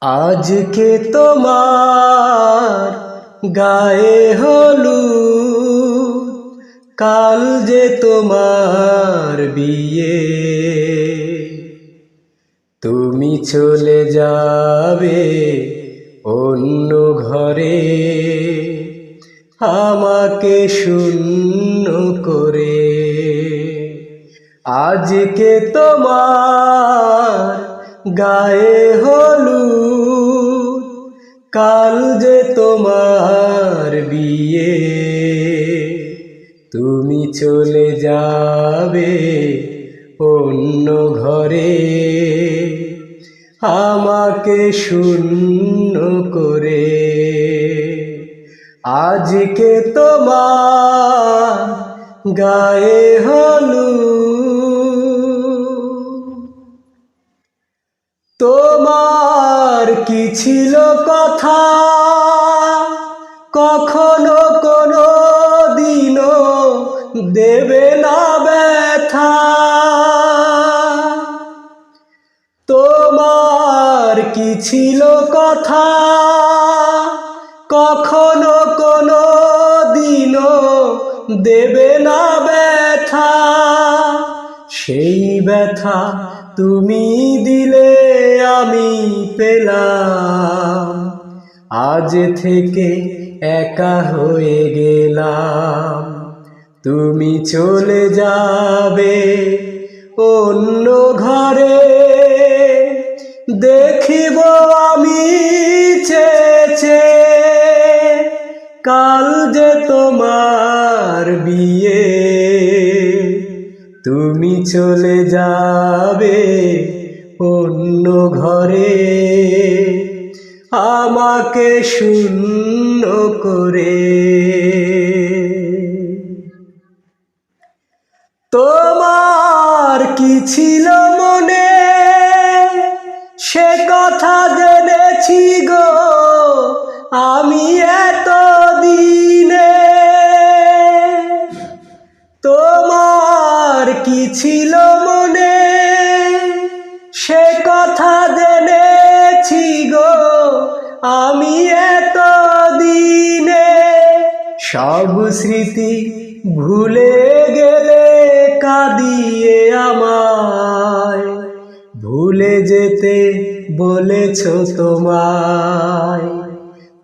আজকে তোমার গায়ে হলুদ, কাল যে তোমার বিয়ে। তুমি চলে যাবে অন্য ঘরে, আমাকে শূন্য করে। আজকে তোমার গায়ে হলুদ, কাল যে তোমার বিয়ে। তুমি চলে যাবে অন্য ঘরে, আমাকে শূন্য করে। আজকে তোমার গায়ে হলুদ। তোমার কি ছিল কথা, কখনো কোনো দিনও দেবে না ব্যথা। তোমার কি ছিল কথা, কখনো কোনো দিনও দেবে না ব্যথা। সেই ব্যথা তুমি দিলে আমি পেলাম, আজ থেকে একা হয়ে গেলাম। তুমি চলে যাবে অন্য ঘরে, দেখিব আমি চেয়ে কাল যে তোমার বিয়ে। তুমি চলে যাবে অন্য ঘরে, আমাকে শূন্য করে। তোমার কি ছিল মনে, সে কথা জেনেছি গো আমি এতদিনে। তোমার কি ছিল মনে, সে কথা জেনেছি গো আমি এতদিনে। সব স্মৃতি ভুলে গেলে কাঁদিয়ে আমায়, ভুলে যেতে বলেছ তোমায়।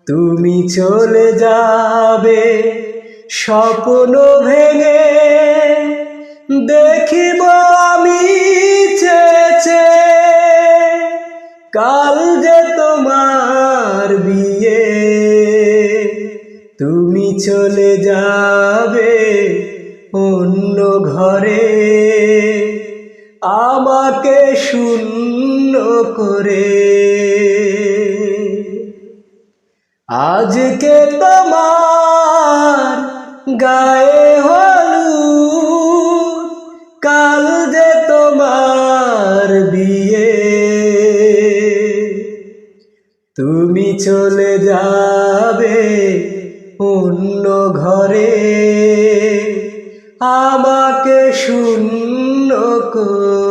তুমি চলে যাবে স্বপ্ন ভেঙে, দেখিব আমি চেয়ে কাল যে তোমার বিয়ে। তুমি চলে যাবে অন্য ঘরে, আমাকে শূন্য করে। আজকে তোমার গায়ে হলুদ, কাল যে তোমার বিয়ে। তুমি চলে যাবে অন্য ঘরে, আমাকে শূন্য করে।